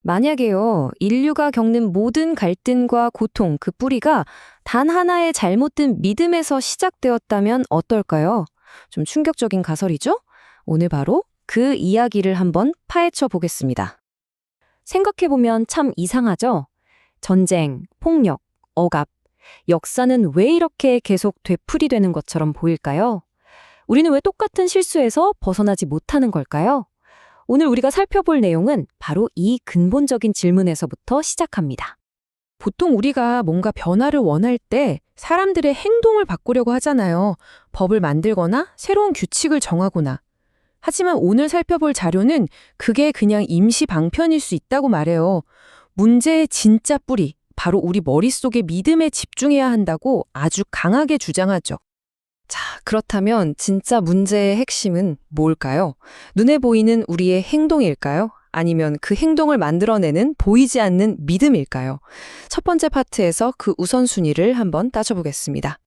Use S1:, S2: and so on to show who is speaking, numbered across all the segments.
S1: 만약에요, 인류가 겪는 모든 갈등과 고통, 그 뿌리가 단 하나의 잘못된 믿음에서 시작되었다면 어떨까요? 좀 충격적인 가설이죠? 오늘 바로 그 이야기를 한번 파헤쳐 보겠습니다. 생각해보면 참 이상하죠? 전쟁, 폭력, 억압, 역사는 왜 이렇게 계속 되풀이되는 것처럼 보일까요? 우리는 왜 똑같은 실수에서 벗어나지 못하는 걸까요? 오늘 우리가 살펴볼 내용은 바로 이 근본적인 질문에서부터 시작합니다.
S2: 보통 우리가 뭔가 변화를 원할 때 사람들의 행동을 바꾸려고 하잖아요. 법을 만들거나 새로운 규칙을 정하거나. 하지만 오늘 살펴볼 자료는 그게 그냥 임시 방편일 수 있다고 말해요. 문제의 진짜 뿌리, 바로 우리 머릿속에 믿음에 집중해야 한다고 아주 강하게 주장하죠.
S1: 자, 그렇다면 진짜 문제의 핵심은 뭘까요? 눈에 보이는 우리의 행동일까요? 아니면 그 행동을 만들어내는 보이지 않는 믿음일까요? 첫 번째 파트에서 그 우선순위를 한번 따져보겠습니다.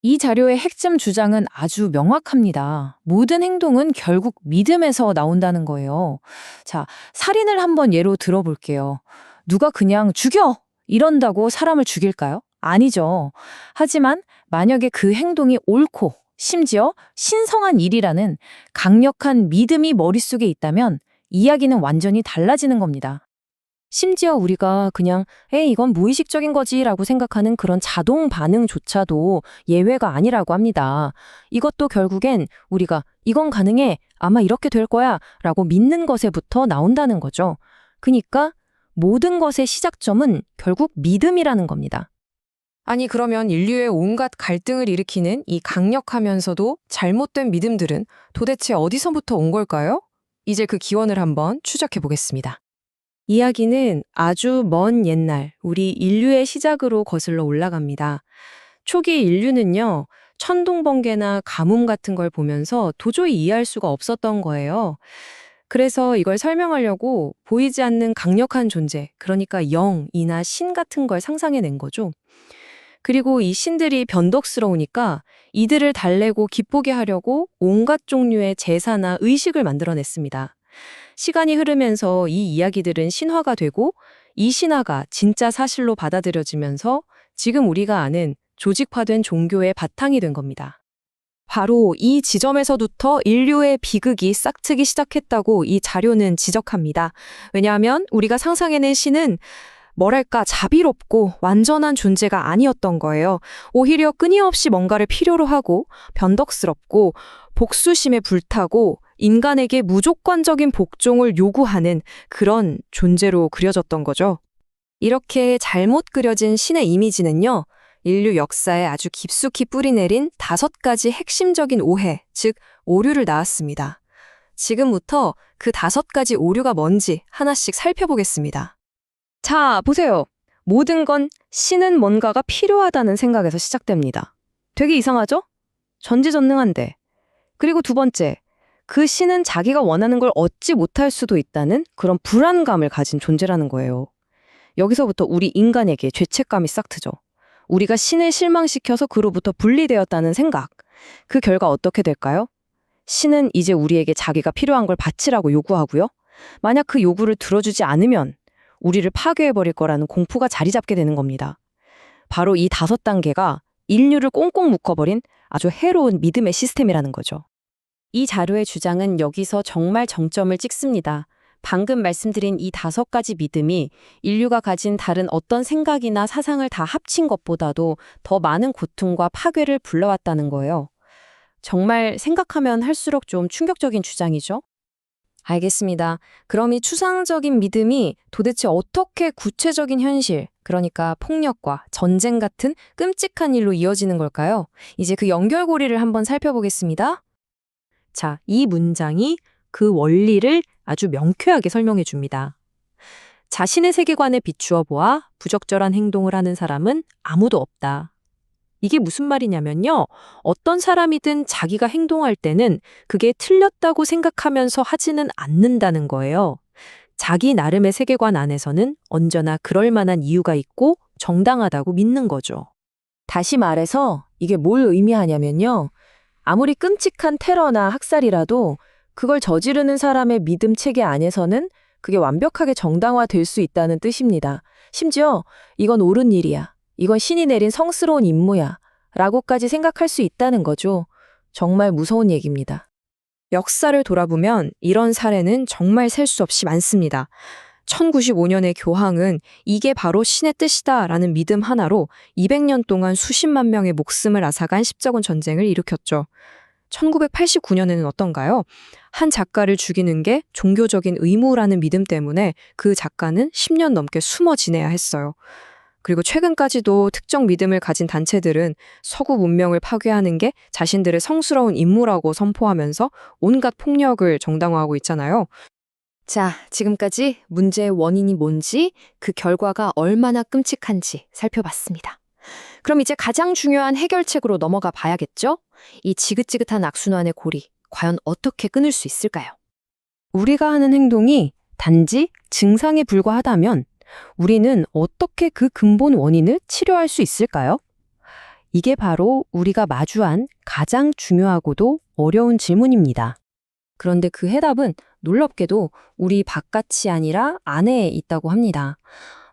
S2: 이 자료의 핵심 주장은 아주 명확합니다. 모든 행동은 결국 믿음에서 나온다는 거예요. 자, 살인을 한번 예로 들어볼게요. 누가 그냥 죽여! 이런다고 사람을 죽일까요? 아니죠. 하지만 만약에 그 행동이 옳고 심지어 신성한 일이라는 강력한 믿음이 머릿속에 있다면 이야기는 완전히 달라지는 겁니다.
S1: 심지어 우리가 그냥 이건 무의식적인 거지 라고 생각하는 그런 자동 반응조차도 예외가 아니라고 합니다. 이것도 결국엔 우리가 이건 가능해, 아마 이렇게 될 거야 라고 믿는 것에부터 나온다는 거죠. 그러니까 모든 것의 시작점은 결국 믿음이라는 겁니다. 아니, 그러면 인류의 온갖 갈등을 일으키는 이 강력하면서도 잘못된 믿음들은 도대체 어디서부터 온 걸까요? 이제 그 기원을 한번 추적해 보겠습니다. 이야기는 아주 먼 옛날 우리 인류의 시작으로 거슬러 올라갑니다. 초기 인류는요, 천둥번개나 가뭄 같은 걸 보면서 도저히 이해할 수가 없었던 거예요. 그래서 이걸 설명하려고 보이지 않는 강력한 존재, 그러니까 영이나 신 같은 걸 상상해낸 거죠. 그리고 이 신들이 변덕스러우니까 이들을 달래고 기쁘게 하려고 온갖 종류의 제사나 의식을 만들어냈습니다. 시간이 흐르면서 이 이야기들은 신화가 되고 이 신화가 진짜 사실로 받아들여지면서 지금 우리가 아는 조직화된 종교의 바탕이 된 겁니다. 바로 이 지점에서부터 인류의 비극이 싹트기 시작했다고 이 자료는 지적합니다. 왜냐하면 우리가 상상해낸 신은 뭐랄까 자비롭고 완전한 존재가 아니었던 거예요. 오히려 끊임없이 뭔가를 필요로 하고 변덕스럽고 복수심에 불타고 인간에게 무조건적인 복종을 요구하는 그런 존재로 그려졌던 거죠. 이렇게 잘못 그려진 신의 이미지는요, 인류 역사에 아주 깊숙이 뿌리내린 5가지 핵심적인 오해, 즉 오류를 낳았습니다. 지금부터 그 5가지 오류가 뭔지 하나씩 살펴보겠습니다. 자, 보세요. 모든 건 신은 뭔가가 필요하다는 생각에서 시작됩니다. 되게 이상하죠? 전지전능한데. 그리고 두 번째, 그 신은 자기가 원하는 걸 얻지 못할 수도 있다는 그런 불안감을 가진 존재라는 거예요. 여기서부터 우리 인간에게 죄책감이 싹 트죠. 우리가 신을 실망시켜서 그로부터 분리되었다는 생각. 그 결과 어떻게 될까요? 신은 이제 우리에게 자기가 필요한 걸 바치라고 요구하고요. 만약 그 요구를 들어주지 않으면 우리를 파괴해버릴 거라는 공포가 자리 잡게 되는 겁니다. 바로 이 5단계가 인류를 꽁꽁 묶어버린 아주 해로운 믿음의 시스템이라는 거죠. 이 자료의 주장은 여기서 정말 정점을 찍습니다. 방금 말씀드린 이 5가지 믿음이 인류가 가진 다른 어떤 생각이나 사상을 다 합친 것보다도 더 많은 고통과 파괴를 불러왔다는 거예요. 정말 생각하면 할수록 좀 충격적인 주장이죠? 알겠습니다. 그럼 이 추상적인 믿음이 도대체 어떻게 구체적인 현실, 그러니까 폭력과 전쟁 같은 끔찍한 일로 이어지는 걸까요? 이제 그 연결고리를 한번 살펴보겠습니다. 자, 이 문장이 그 원리를 아주 명쾌하게 설명해 줍니다. 자신의 세계관에 비추어 보아 부적절한 행동을 하는 사람은 아무도 없다. 이게 무슨 말이냐면요. 어떤 사람이든 자기가 행동할 때는 그게 틀렸다고 생각하면서 하지는 않는다는 거예요. 자기 나름의 세계관 안에서는 언제나 그럴 만한 이유가 있고 정당하다고 믿는 거죠. 다시 말해서 이게 뭘 의미하냐면요. 아무리 끔찍한 테러나 학살이라도 그걸 저지르는 사람의 믿음 체계 안에서는 그게 완벽하게 정당화될 수 있다는 뜻입니다. 심지어 이건 옳은 일이야. 이건 신이 내린 성스러운 임무야. 라고까지 생각할 수 있다는 거죠. 정말 무서운 얘기입니다.
S3: 역사를 돌아보면 이런 사례는 정말 셀 수 없이 많습니다. 1095년의 교황은 이게 바로 신의 뜻이다라는 믿음 하나로 200년 동안 수십만 명의 목숨을 앗아간 십자군 전쟁을 일으켰죠. 1989년에는 어떤가요? 한 작가를 죽이는 게 종교적인 의무라는 믿음 때문에 그 작가는 10년 넘게 숨어 지내야 했어요. 그리고 최근까지도 특정 믿음을 가진 단체들은 서구 문명을 파괴하는 게 자신들의 성스러운 임무라고 선포하면서 온갖 폭력을 정당화하고 있잖아요. 자, 지금까지 문제의 원인이 뭔지, 그 결과가 얼마나 끔찍한지 살펴봤습니다. 그럼 이제 가장 중요한 해결책으로 넘어가 봐야겠죠? 이 지긋지긋한 악순환의 고리, 과연 어떻게 끊을 수 있을까요?
S1: 우리가 하는 행동이 단지 증상에 불과하다면 우리는 어떻게 그 근본 원인을 치료할 수 있을까요? 이게 바로 우리가 마주한 가장 중요하고도 어려운 질문입니다. 그런데 그 해답은 놀랍게도 우리 바깥이 아니라 안에 있다고 합니다.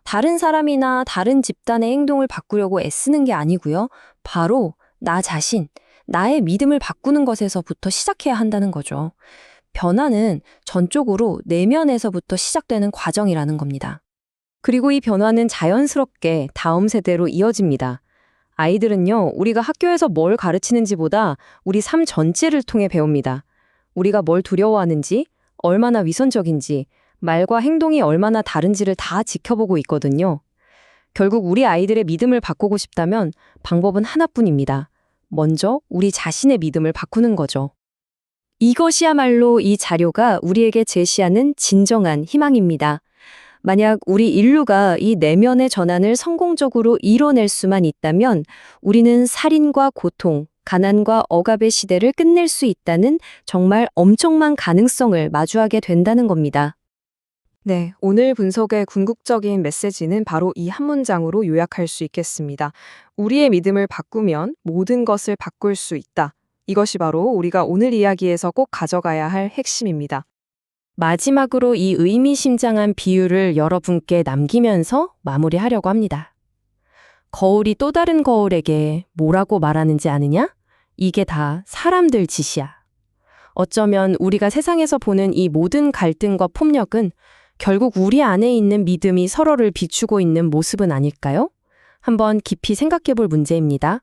S1: 다른 사람이나 다른 집단의 행동을 바꾸려고 애쓰는 게 아니고요. 바로 나 자신, 나의 믿음을 바꾸는 것에서부터 시작해야 한다는 거죠. 변화는 전적으로 내면에서부터 시작되는 과정이라는 겁니다. 그리고 이 변화는 자연스럽게 다음 세대로 이어집니다. 아이들은요, 우리가 학교에서 뭘 가르치는지보다 우리 삶 전체를 통해 배웁니다. 우리가 뭘 두려워하는지, 얼마나 위선적인지, 말과 행동이 얼마나 다른지를 다 지켜보고 있거든요. 결국 우리 아이들의 믿음을 바꾸고 싶다면 방법은 하나뿐입니다. 먼저 우리 자신의 믿음을 바꾸는 거죠. 이것이야말로 이 자료가 우리에게 제시하는 진정한 희망입니다. 만약 우리 인류가 이 내면의 전환을 성공적으로 이뤄낼 수만 있다면 우리는 살인과 고통, 가난과 억압의 시대를 끝낼 수 있다는 정말 엄청난 가능성을 마주하게 된다는 겁니다.
S3: 네, 오늘 분석의 궁극적인 메시지는 바로 이 한 문장으로 요약할 수 있겠습니다. 우리의 믿음을 바꾸면 모든 것을 바꿀 수 있다. 이것이 바로 우리가 오늘 이야기에서 꼭 가져가야 할 핵심입니다.
S1: 마지막으로 이 의미심장한 비유를 여러분께 남기면서 마무리하려고 합니다. 거울이 또 다른 거울에게 뭐라고 말하는지 아느냐? 이게 다 사람들 짓이야. 어쩌면 우리가 세상에서 보는 이 모든 갈등과 폭력은 결국 우리 안에 있는 믿음이 서로를 비추고 있는 모습은 아닐까요? 한번 깊이 생각해 볼 문제입니다.